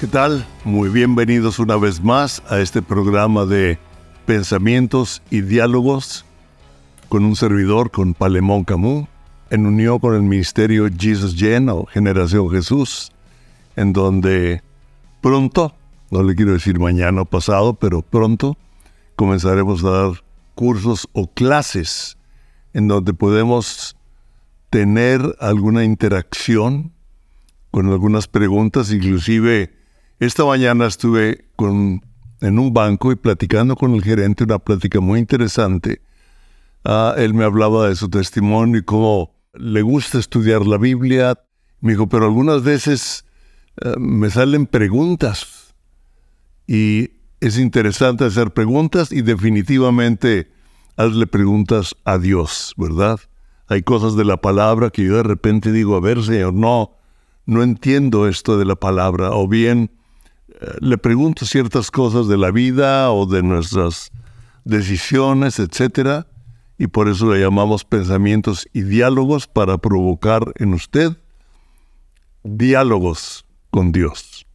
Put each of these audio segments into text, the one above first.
¿Qué tal? Muy bienvenidos una vez más a este programa de pensamientos y diálogos con un servidor, con Palemón Camus, en unión con el ministerio Jesus Gen o Generación Jesús, en donde pronto, no le quiero decir mañana o pasado, pero pronto comenzaremos a dar cursos o clases en donde podemos tener alguna interacción con algunas preguntas. Inclusive esta mañana estuve en un banco y platicando con el gerente, una plática muy interesante. Él me hablaba de su testimonio y cómo le gusta estudiar la Biblia. Me dijo, pero algunas veces me salen preguntas y es interesante hacer preguntas y definitivamente hazle preguntas a Dios, ¿verdad? Hay cosas de la palabra que yo de repente digo, a ver, Señor, no entiendo esto de la palabra, o bien le pregunto ciertas cosas de la vida o de nuestras decisiones, etcétera, y por eso le llamamos pensamientos y diálogos, para provocar en usted diálogos con Dios,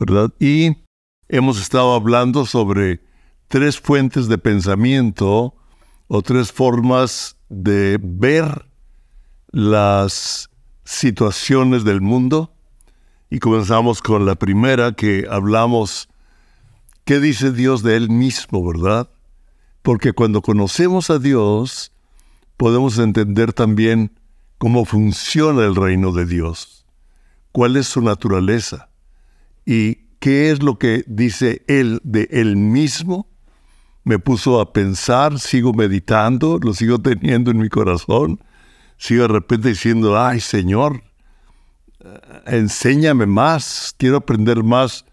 ¿verdad? Y hemos estado hablando sobre 3 fuentes de pensamiento o 3 formas de ver las situaciones del mundo. Y comenzamos con la primera, que hablamos, ¿qué dice Dios de Él mismo, verdad? Porque cuando conocemos a Dios, podemos entender también cómo funciona el reino de Dios, cuál es su naturaleza y qué es lo que dice Él de Él mismo. Me puso a pensar, sigo meditando, lo sigo teniendo en mi corazón, sigo de repente diciendo, ay Señor, enséñame más, quiero aprender más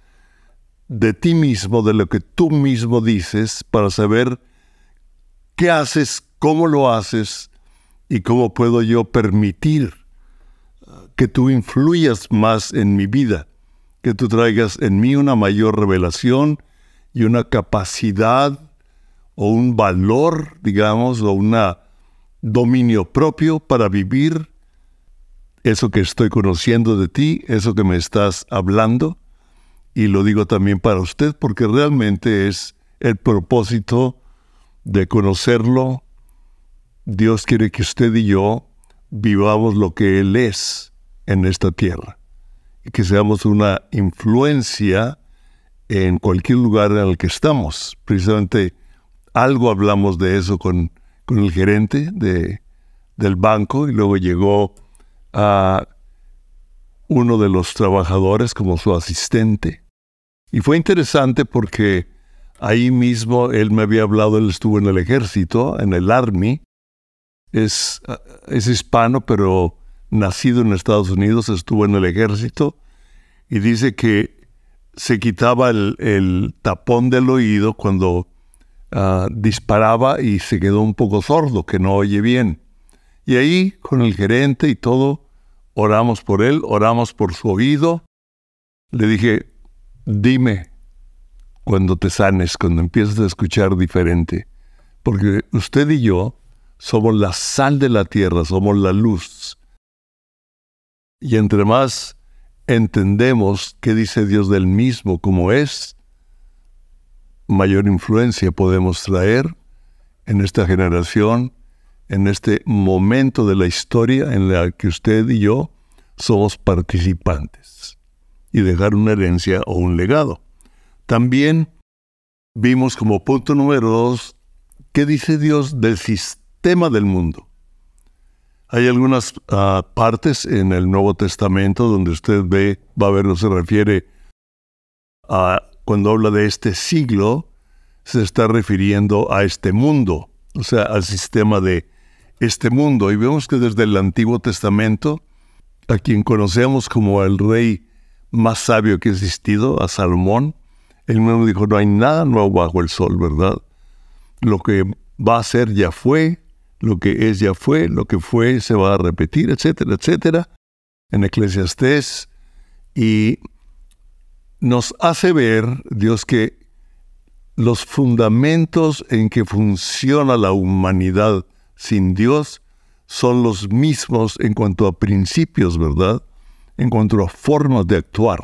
de ti mismo, de lo que tú mismo dices, para saber qué haces, cómo lo haces y cómo puedo yo permitir que tú influyas más en mi vida, que tú traigas en mí una mayor revelación y una capacidad o un valor, digamos, o un dominio propio para vivir eso que estoy conociendo de ti, eso que me estás hablando. Y lo digo también para usted, porque realmente es el propósito de conocerlo. Dios quiere que usted y yo vivamos lo que Él es en esta tierra, y que seamos una influencia en cualquier lugar en el que estamos. Precisamente algo hablamos de eso con el gerente del banco, y luego llegó a uno de los trabajadores como su asistente. Y fue interesante porque ahí mismo él me había hablado, él estuvo en el ejército, en el Army, es hispano, pero nacido en Estados Unidos, estuvo en el ejército, y dice que se quitaba el tapón del oído cuando disparaba y se quedó un poco sordo, que no oye bien. Y ahí, con el gerente y todo, oramos por él, oramos por su oído. Le dije, dime cuando te sanes, cuando empieces a escuchar diferente. Porque usted y yo somos la sal de la tierra, somos la luz. Y entre más entendemos qué dice Dios del mismo, como es, mayor influencia podemos traer en esta generación, en este momento de la historia en la que usted y yo somos participantes, y dejar una herencia o un legado. También vimos como punto número 2, ¿qué dice Dios del sistema del mundo? Hay algunas partes en el Nuevo Testamento donde usted va a ver, no se refiere a, cuando habla de este siglo, se está refiriendo a este mundo, o sea, al sistema de este mundo. Y vemos que desde el Antiguo Testamento, a quien conocemos como el rey más sabio que ha existido, a Salomón, él mismo dijo, no hay nada nuevo bajo el sol, ¿verdad? Lo que va a ser ya fue, lo que es ya fue, lo que fue se va a repetir, etcétera, etcétera, en Eclesiastés. Y nos hace ver Dios que los fundamentos en que funciona la humanidad sin Dios son los mismos en cuanto a principios, ¿verdad? En cuanto a formas de actuar.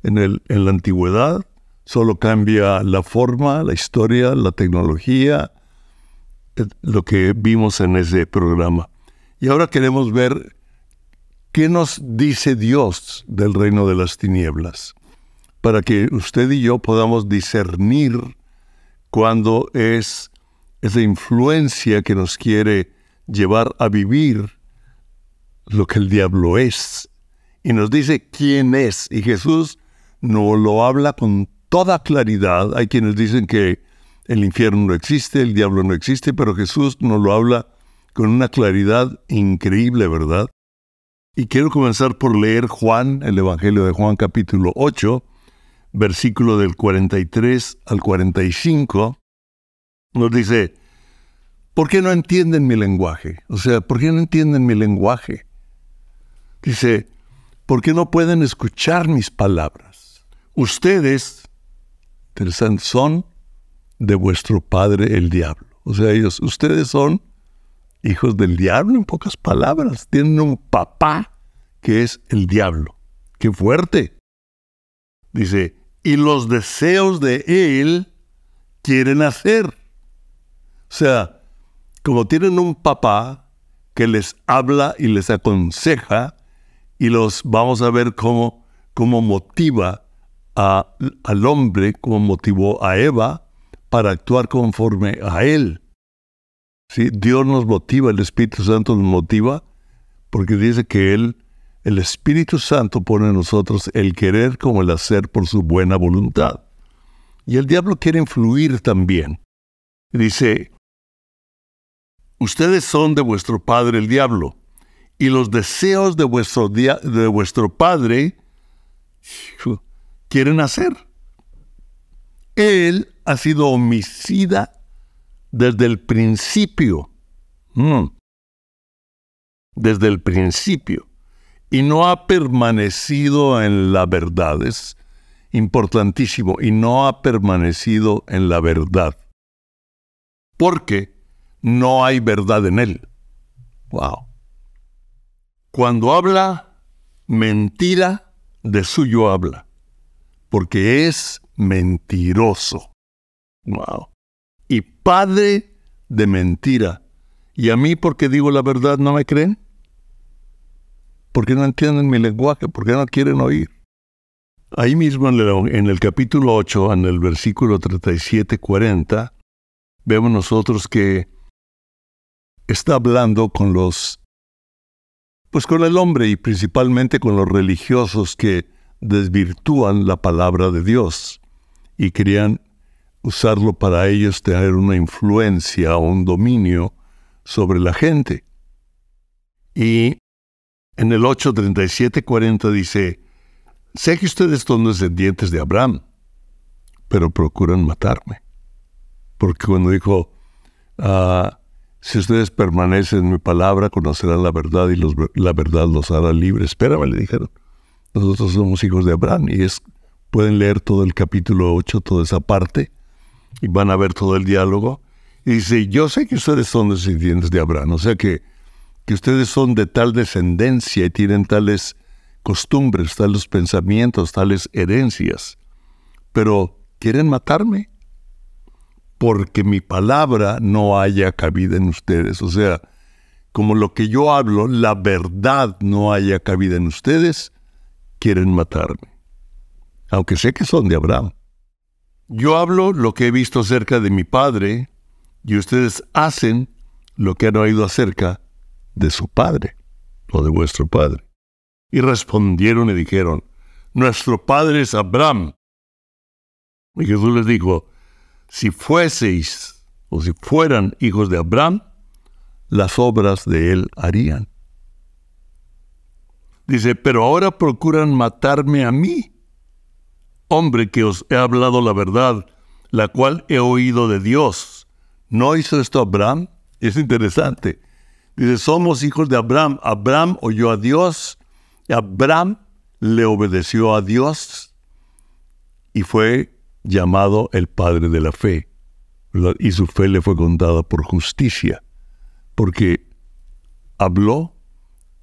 en la antigüedad, solo cambia la forma, la historia, la tecnología, lo que vimos en ese programa. Y ahora queremos ver qué nos dice Dios del reino de las tinieblas, para que usted y yo podamos discernir cuándo es esa influencia que nos quiere llevar a vivir lo que el diablo es. Y nos dice quién es. Y Jesús nos lo habla con toda claridad. Hay quienes dicen que el infierno no existe, el diablo no existe, pero Jesús nos lo habla con una claridad increíble, ¿verdad? Y quiero comenzar por leer Juan, el Evangelio de Juan, capítulo 8, versículo del 43 al 45. Nos dice, ¿por qué no entienden mi lenguaje? O sea, ¿por qué no entienden mi lenguaje? Dice, ¿por qué no pueden escuchar mis palabras? Ustedes, interesante, son de vuestro padre el diablo. O sea, ustedes son hijos del diablo, en pocas palabras. Tienen un papá que es el diablo. ¡Qué fuerte! Dice, y los deseos de él quieren hacer. O sea, como tienen un papá que les habla y les aconseja, y los vamos a ver cómo motiva al hombre, cómo motivó a Eva para actuar conforme a él. ¿Sí? Dios nos motiva, el Espíritu Santo nos motiva, porque dice que el Espíritu Santo pone en nosotros el querer como el hacer por su buena voluntad. Y el diablo quiere influir también. Dice, ustedes son de vuestro padre el diablo, y los deseos de vuestro padre quieren hacer. Él ha sido homicida desde el principio. Desde el principio. Y no ha permanecido en la verdad. Es importantísimo. Y no ha permanecido en la verdad. Porque no hay verdad en él. Wow. Cuando habla mentira, de suyo habla. Porque es mentiroso. Wow. Y padre de mentira. ¿Y a mí, porque digo la verdad, no me creen? ¿Por qué no entienden mi lenguaje? ¿Por qué no quieren oír? Ahí mismo en el capítulo 8, en el versículo 37-40, vemos nosotros que está hablando con con el hombre y principalmente con los religiosos que desvirtúan la palabra de Dios y querían usarlo para ellos tener una influencia o un dominio sobre la gente. Y en el 8:37-40 dice, sé que ustedes son descendientes de Abraham, pero procuran matarme. Porque cuando dijo, si ustedes permanecen en mi palabra, conocerán la verdad y la verdad los hará libres. Espérame, le dijeron. Nosotros somos hijos de Abraham. Y pueden leer todo el capítulo 8, toda esa parte, y van a ver todo el diálogo. Y dice, yo sé que ustedes son descendientes de Abraham. O sea que ustedes son de tal descendencia y tienen tales costumbres, tales pensamientos, tales herencias. Pero quieren matarme porque mi palabra no haya cabida en ustedes. O sea, como lo que yo hablo, la verdad no haya cabida en ustedes, quieren matarme. Aunque sé que son de Abraham. Yo hablo lo que he visto acerca de mi padre, y ustedes hacen lo que han oído acerca de su padre, o de vuestro padre. Y respondieron y dijeron, nuestro padre es Abraham. Y Jesús les dijo, si fueseis, o si fueran hijos de Abraham, las obras de él harían. Dice, pero ahora procuran matarme a mí, hombre que os he hablado la verdad, la cual he oído de Dios. ¿No hizo esto Abraham? Es interesante. Dice, somos hijos de Abraham. Abraham oyó a Dios, Abraham le obedeció a Dios y fue llamado el padre de la fe, ¿verdad? Y su fe le fue contada por justicia, porque habló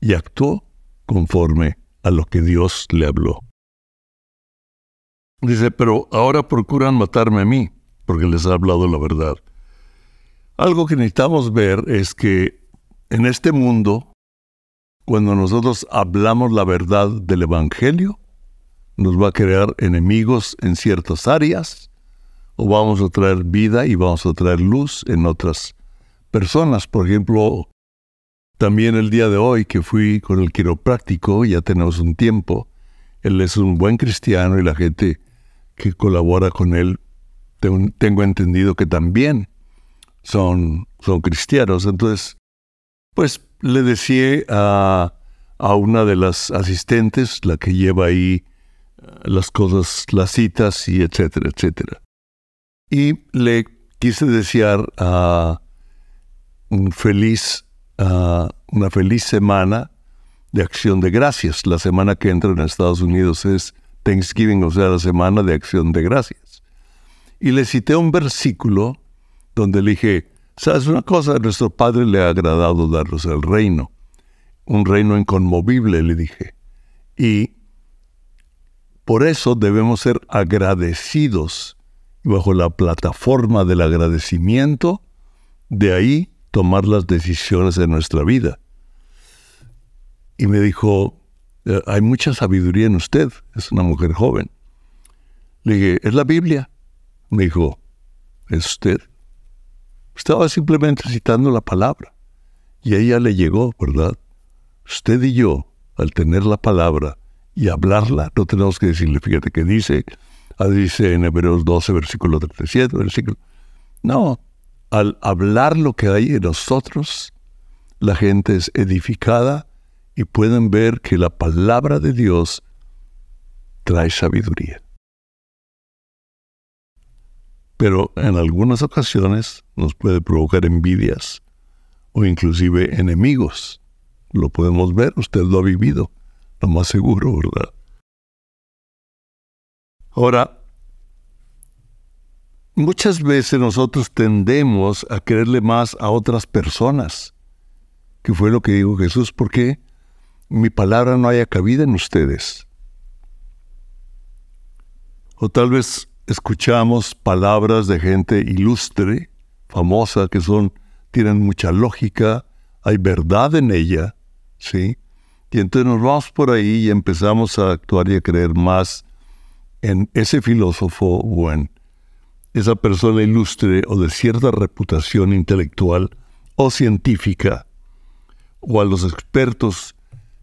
y actuó conforme a lo que Dios le habló. Dice, pero ahora procuran matarme a mí, porque les he hablado la verdad. Algo que necesitamos ver es que en este mundo, cuando nosotros hablamos la verdad del Evangelio, nos va a crear enemigos en ciertas áreas, o vamos a traer vida y vamos a traer luz en otras personas. Por ejemplo, también el día de hoy que fui con el quiropráctico, ya tenemos un tiempo, él es un buen cristiano y la gente que colabora con él, tengo entendido que también son cristianos. Entonces, pues le decía a una de las asistentes, la que lleva ahí las cosas, las citas y etcétera, etcétera. Y le quise desear una feliz semana de Acción de Gracias. La semana que entra en Estados Unidos es Thanksgiving, o sea, la semana de Acción de Gracias. Y le cité un versículo donde le dije, ¿sabes una cosa? A nuestro Padre le ha agradado darnos el reino. Un reino inconmovible, le dije. Y por eso debemos ser agradecidos. Bajo la plataforma del agradecimiento, de ahí tomar las decisiones de nuestra vida. Y me dijo, hay mucha sabiduría en usted, es una mujer joven. Le dije, ¿es la Biblia? Me dijo, ¿es usted? Estaba simplemente citando la palabra. Y a ella le llegó, ¿verdad? Usted y yo, al tener la palabra y hablarla, no tenemos que decirle, fíjate que dice en Hebreos 12, versículo 37, No, al hablar lo que hay en nosotros, la gente es edificada y pueden ver que la palabra de Dios trae sabiduría. Pero en algunas ocasiones nos puede provocar envidias o inclusive enemigos. Lo podemos ver, usted lo ha vivido, lo más seguro, ¿verdad? Ahora, muchas veces nosotros tendemos a creerle más a otras personas, que fue lo que dijo Jesús, porque mi palabra no haya cabida en ustedes. O tal vez escuchamos palabras de gente ilustre, famosa, que tienen mucha lógica, hay verdad en ella, ¿sí? Y entonces nos vamos por ahí y empezamos a actuar y a creer más en ese filósofo o en esa persona ilustre o de cierta reputación intelectual o científica o a los expertos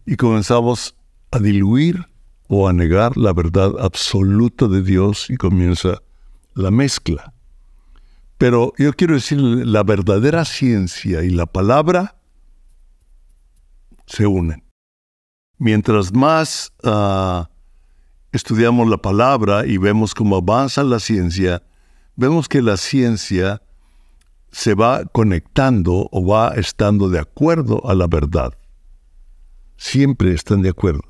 y comenzamos a diluir o a negar la verdad absoluta de Dios y comienza la mezcla. Pero yo quiero decir, la verdadera ciencia y la palabra se unen. Mientras más estudiamos la palabra y vemos cómo avanza la ciencia, vemos que la ciencia se va conectando o va estando de acuerdo a la verdad. Siempre están de acuerdo.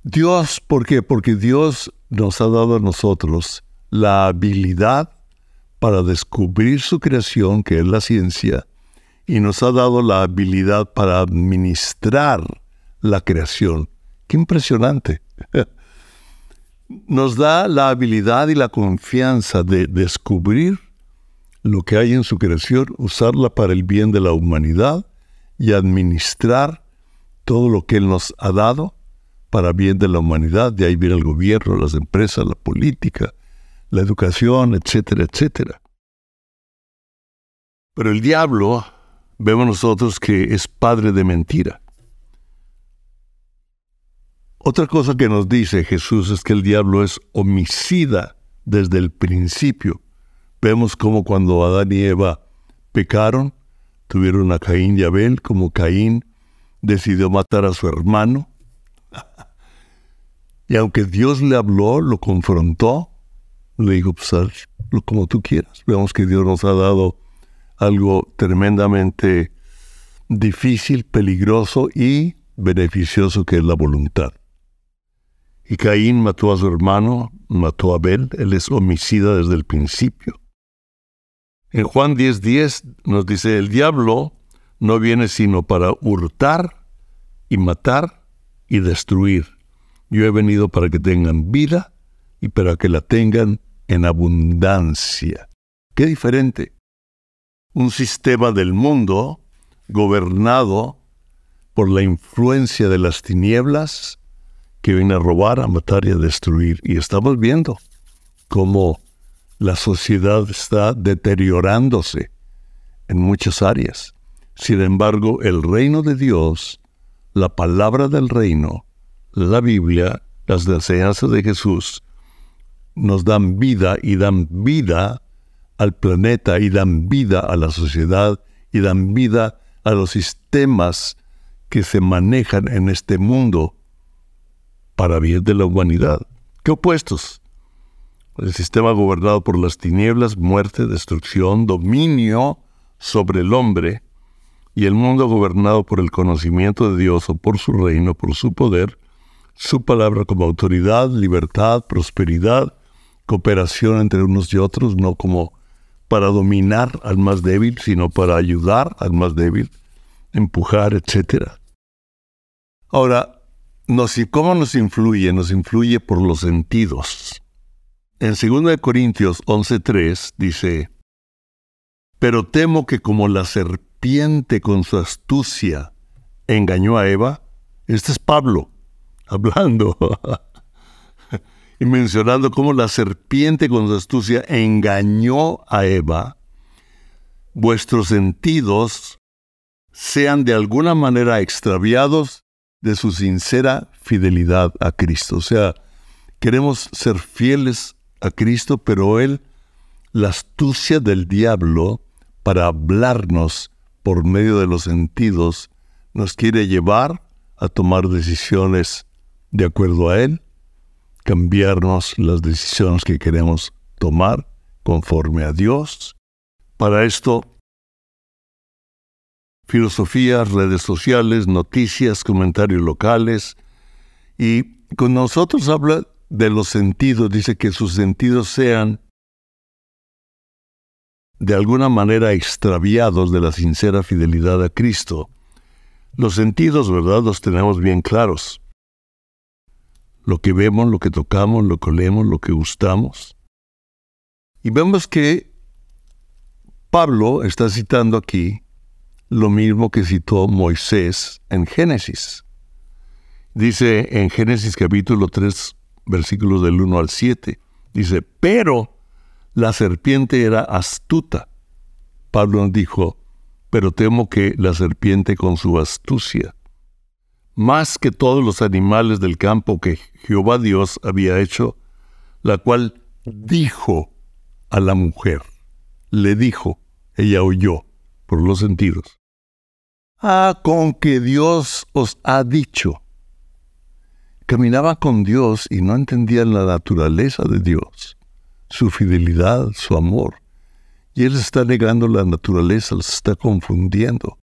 Dios, ¿por qué? Porque Dios nos ha dado a nosotros la habilidad para descubrir su creación, que es la ciencia, y nos ha dado la habilidad para administrar la creación. ¡Qué impresionante! Nos da la habilidad y la confianza de descubrir lo que hay en su creación, usarla para el bien de la humanidad y administrar todo lo que Él nos ha dado para bien de la humanidad. De ahí viene el gobierno, las empresas, la política, la educación, etcétera, etcétera. Pero el diablo, vemos nosotros que es padre de mentira. Otra cosa que nos dice Jesús es que el diablo es homicida desde el principio. Vemos como cuando Adán y Eva pecaron, tuvieron a Caín y Abel, como Caín decidió matar a su hermano. Y aunque Dios le habló, lo confrontó, le dijo, pues hazlo como tú quieras. Vemos que Dios nos ha dado algo tremendamente difícil, peligroso y beneficioso, que es la voluntad. Y Caín mató a su hermano, mató a Abel, él es homicida desde el principio. En Juan 10:10 nos dice, el diablo no viene sino para hurtar y matar y destruir. Yo he venido para que tengan vida y para que la tengan en abundancia. Qué diferente. Un sistema del mundo gobernado por la influencia de las tinieblas que viene a robar, a matar y a destruir. Y estamos viendo cómo la sociedad está deteriorándose en muchas áreas. Sin embargo, el reino de Dios, la palabra del reino, la Biblia, las enseñanzas de Jesús, nos dan vida y dan vida al planeta y dan vida a la sociedad y dan vida a los sistemas que se manejan en este mundo para bien de la humanidad. ¿Qué opuestos? El sistema gobernado por las tinieblas, muerte, destrucción, dominio sobre el hombre, y el mundo gobernado por el conocimiento de Dios o por su reino, por su poder, su palabra como autoridad, libertad, prosperidad, cooperación entre unos y otros, no como para dominar al más débil, sino para ayudar al más débil, empujar, etc. Ahora, ¿cómo nos influye? Nos influye por los sentidos. En 2 Corintios 11:3 dice: pero temo que como la serpiente con su astucia engañó a Eva. Este es Pablo hablando y mencionando cómo la serpiente con su astucia engañó a Eva. Vuestros sentidos sean de alguna manera extraviados de su sincera fidelidad a Cristo. O sea, queremos ser fieles a Cristo, pero la astucia del diablo para hablarnos por medio de los sentidos nos quiere llevar a tomar decisiones de acuerdo a él, cambiarnos las decisiones que queremos tomar conforme a Dios. Para esto, filosofías, redes sociales, noticias, comentarios locales. Y con nosotros habla de los sentidos, dice que sus sentidos sean de alguna manera extraviados de la sincera fidelidad a Cristo. Los sentidos, ¿verdad?, los tenemos bien claros. Lo que vemos, lo que tocamos, lo que olemos, lo que gustamos. Y vemos que Pablo está citando aquí lo mismo que citó Moisés en Génesis. Dice en Génesis capítulo 3, versículos del 1 al 7, dice: pero la serpiente era astuta. Pablo nos dijo: pero temo que la serpiente con su astucia, más que todos los animales del campo que Jehová Dios había hecho, la cual dijo a la mujer, le dijo, ella oyó por los sentidos: con que Dios os ha dicho. Caminaba con Dios y no entendían la naturaleza de Dios, su fidelidad, su amor. Y él está negando la naturaleza, los está confundiendo.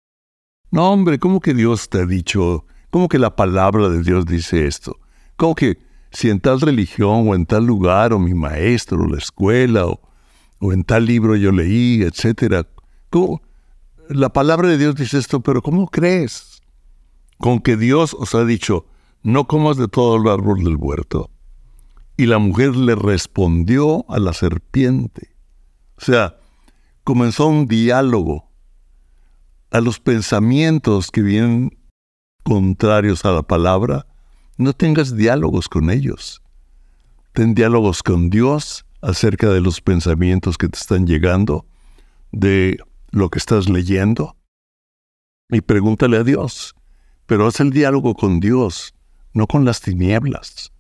No, hombre, ¿cómo que Dios te ha dicho? ¿Cómo que la palabra de Dios dice esto? ¿Cómo que si en tal religión o en tal lugar o mi maestro o la escuela o en tal libro yo leí, etcétera? ¿Cómo? La palabra de Dios dice esto, pero ¿cómo crees? Con que Dios os ha dicho: no comas de todo el árbol del huerto. Y la mujer le respondió a la serpiente. O sea, comenzó un diálogo a los pensamientos que vienen contrarios a la palabra. No tengas diálogos con ellos. Ten diálogos con Dios acerca de los pensamientos que te están llegando, de lo que estás leyendo, y pregúntale a Dios. Pero haz el diálogo con Dios, no con las tinieblas,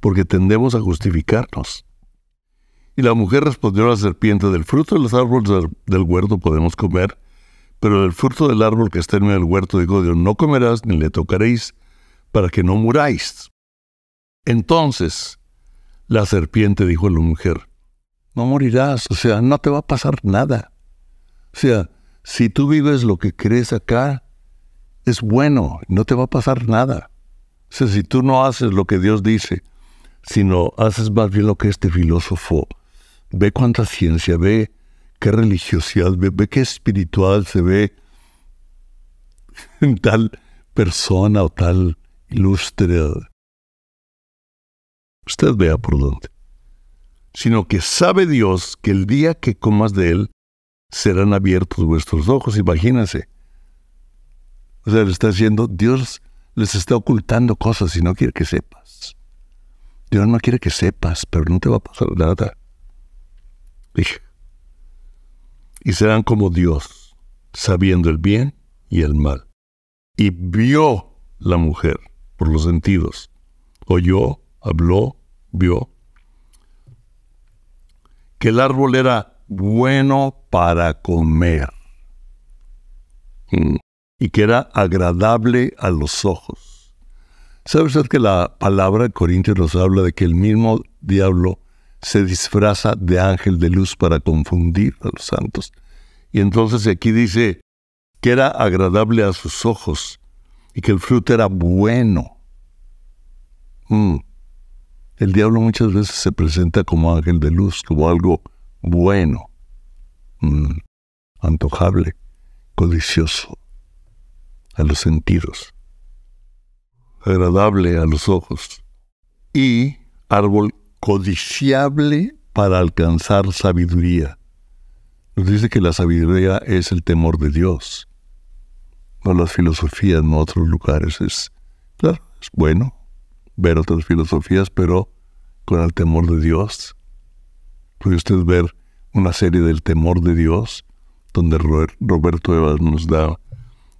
porque tendemos a justificarnos. Y la mujer respondió a la serpiente: del fruto de los árboles del huerto podemos comer, pero del fruto del árbol que está en el huerto, dijo Dios, no comerás ni le tocaréis, para que no muráis. Entonces la serpiente dijo a la mujer: no morirás, o sea, no te va a pasar nada. O sea, si tú vives lo que crees acá, es bueno, no te va a pasar nada. O sea, si tú no haces lo que Dios dice, sino haces más bien lo que este filósofo, ve cuánta ciencia, ve qué religiosidad, ve qué espiritual se ve en tal persona o tal ilustre. Usted vea por dónde. sino que sabe Dios que el día que comas de él, serán abiertos vuestros ojos. Imagínense. O sea, le está diciendo, Dios les está ocultando cosas y no quiere que sepas. Dios no quiere que sepas, pero no te va a pasar nada. Y serán como Dios, sabiendo el bien y el mal. Y vio la mujer por los sentidos. Oyó, habló, vio que el árbol era bueno para comer y que era agradable a los ojos. ¿Sabe usted que la palabra de Corintios nos habla de que el mismo diablo se disfraza de ángel de luz para confundir a los santos? Y entonces aquí dice que era agradable a sus ojos y que el fruto era bueno. El diablo muchas veces se presenta como ángel de luz, como algo bueno, antojable, codicioso a los sentidos, agradable a los ojos y árbol codiciable para alcanzar sabiduría. Nos dice que la sabiduría es el temor de Dios, no las filosofías, no otros lugares. Claro, es bueno ver otras filosofías, pero con el temor de Dios. Puede usted ver una serie del temor de Dios, donde Roberto Evans nos da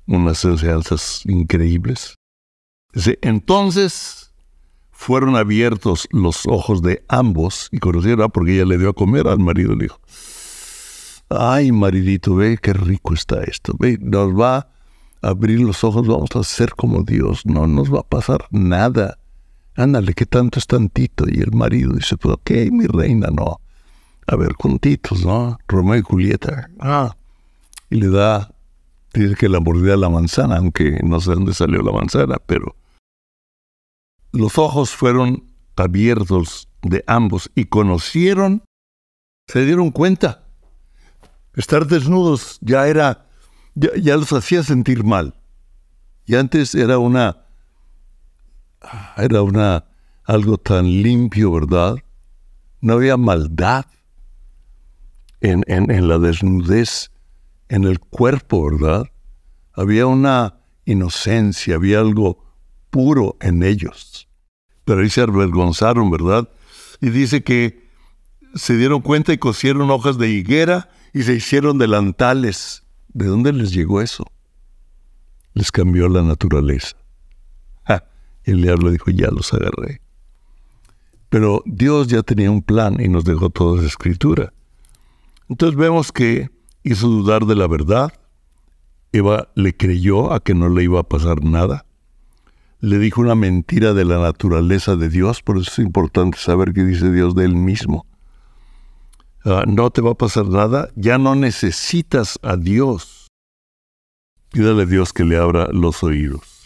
unas enseñanzas increíbles. Dice, entonces fueron abiertos los ojos de ambos y conocieron, porque ella le dio a comer al marido, le dijo, ay, maridito, ve qué rico está esto, ve, nos va a abrir los ojos, vamos a ser como Dios, no nos va a pasar nada. Ándale, ¿qué tanto es tantito? Y el marido dice, pues ok, mi reina, no. A ver, juntitos, ¿no? Romeo y Julieta. Y le da, dice que la mordida la manzana, aunque no sé dónde salió la manzana, pero los ojos fueron abiertos de ambos y conocieron, se dieron cuenta. Estar desnudos ya los hacía sentir mal. Y antes era algo tan limpio, ¿verdad? No había maldad en la desnudez, en el cuerpo, ¿verdad? Había una inocencia, había algo puro en ellos. Pero ahí se avergonzaron, ¿verdad? Y dice que se dieron cuenta y cosieron hojas de higuera y se hicieron delantales. ¿De dónde les llegó eso? Les cambió la naturaleza. Y el diablo dijo, ya los agarré. Pero Dios ya tenía un plan y nos dejó toda esa escritura. Entonces vemos que hizo dudar de la verdad. Eva le creyó a que no le iba a pasar nada. Le dijo una mentira de la naturaleza de Dios. Por eso es importante saber qué dice Dios de él mismo. No te va a pasar nada. Ya no necesitas a Dios. Pídale a Dios que le abra los oídos.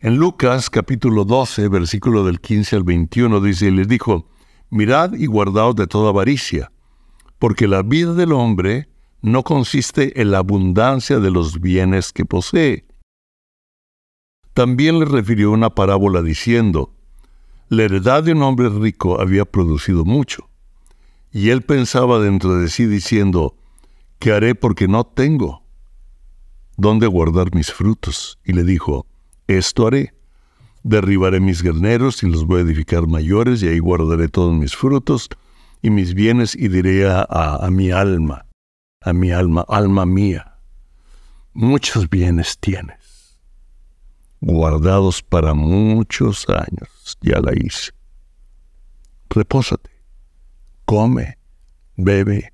En Lucas capítulo 12, versículo del 15 al 21, dice, y les dijo, mirad y guardaos de toda avaricia, porque la vida del hombre no consiste en la abundancia de los bienes que posee. También les refirió una parábola diciendo, la heredad de un hombre rico había producido mucho, y él pensaba dentro de sí diciendo, ¿qué haré porque no tengo dónde guardar mis frutos? Y le dijo, esto haré, derribaré mis graneros y los voy a edificar mayores, y ahí guardaré todos mis frutos y mis bienes, y diré a mi alma, alma mía, muchos bienes tienes, guardados para muchos años, ya la hice. Repósate, come, bebe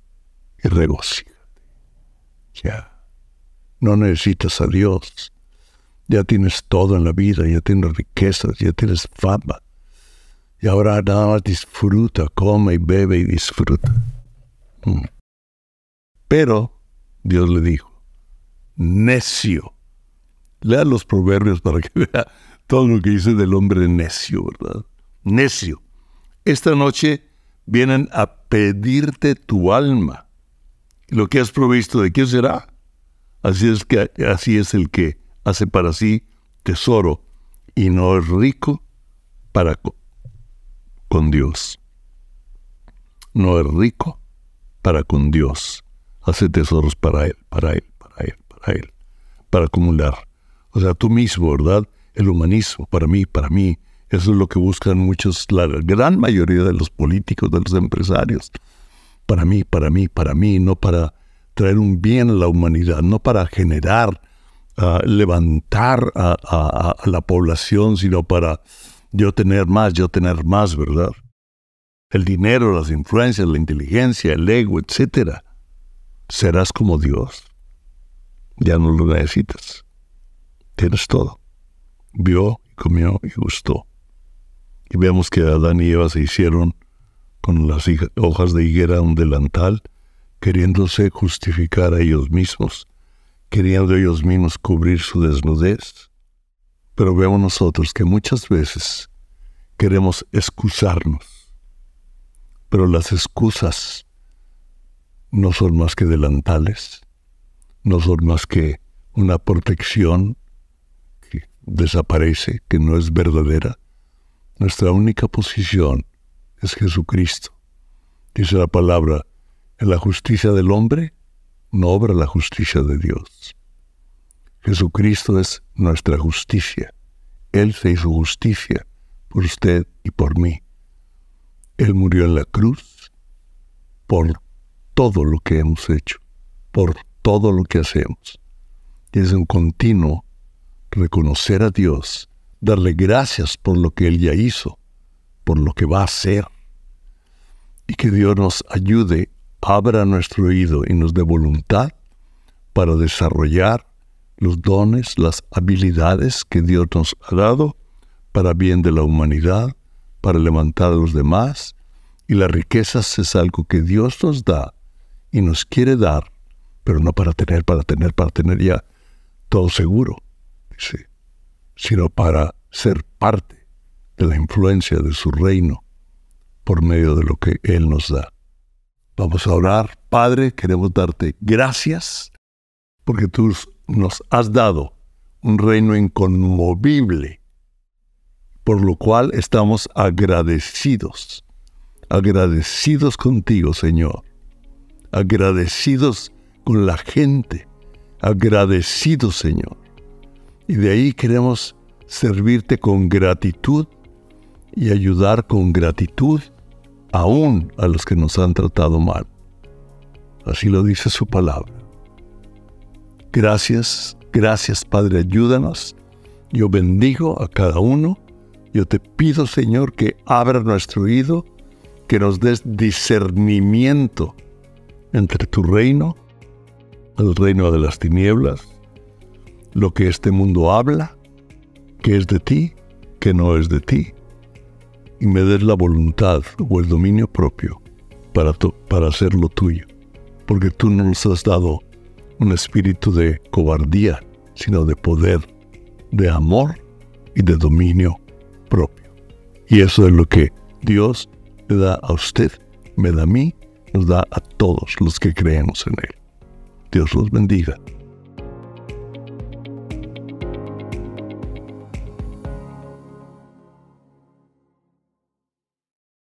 y regocíjate. Ya, no necesitas a Dios. Ya tienes todo en la vida, ya tienes riquezas, ya tienes fama. Y ahora nada más disfruta, come y bebe y disfruta. Pero Dios le dijo, necio. Lea los proverbios para que vea todo lo que dice del hombre necio, ¿verdad? Necio. Esta noche vienen a pedirte tu alma. Y lo que has provisto, ¿de qué será? Así es el que hace para sí tesoro y no es rico para con Dios. no es rico para con Dios. Hace tesoros para Él, para Él, para Él, para Él, para acumular. O sea, tú mismo, ¿verdad? El humanismo, para mí, eso es lo que buscan muchos, la gran mayoría de los políticos, de los empresarios. Para mí, no para traer un bien a la humanidad, no para generar, levantar a la población, sino para yo tener más, ¿verdad? El dinero, las influencias, la inteligencia, el ego, etcétera. Serás como Dios. Ya no lo necesitas. Tienes todo. Vio, comió y gustó. Y vemos que Adán y Eva se hicieron con las hojas de higuera un delantal, queriéndose justificar a ellos mismos, queriendo ellos mismos cubrir su desnudez. Pero vemos nosotros que muchas veces queremos excusarnos, pero las excusas no son más que delantales, no son más que una protección que desaparece, que no es verdadera. Nuestra única posición es Jesucristo. Dice la palabra, en la justicia del hombre no obra la justicia de Dios. Jesucristo es nuestra justicia. Él se hizo justicia por usted y por mí. Él murió en la cruz por todo lo que hemos hecho, por todo lo que hacemos. Y es un continuo reconocer a Dios, darle gracias por lo que Él ya hizo, por lo que va a hacer. Y que Dios nos ayude, abra nuestro oído y nos dé voluntad para desarrollar los dones, las habilidades que Dios nos ha dado para bien de la humanidad, para levantar a los demás. Y las riquezas es algo que Dios nos da y nos quiere dar, pero no para tener ya todo seguro, sí, sino para ser parte de la influencia de su reino por medio de lo que Él nos da. Vamos a orar. Padre, queremos darte gracias porque tú nos has dado un reino inconmovible, por lo cual estamos agradecidos contigo, Señor, agradecidos con la gente, agradecidos, Señor. Y de ahí queremos servirte con gratitud y ayudar con gratitud aún a los que nos han tratado mal. Así lo dice su palabra. Gracias, Padre, ayúdanos. Yo bendigo a cada uno. Yo te pido, Señor, que abra nuestro oído, que nos des discernimiento entre tu reino, el reino de las tinieblas, lo que este mundo habla, que es de ti, que no es de ti, y me des la voluntad o el dominio propio para hacer lo tuyo, porque tú no nos has dado un espíritu de cobardía, sino de poder, de amor y de dominio propio. Y eso es lo que Dios le da a usted, me da a mí, nos da a todos los que creemos en Él. Dios los bendiga.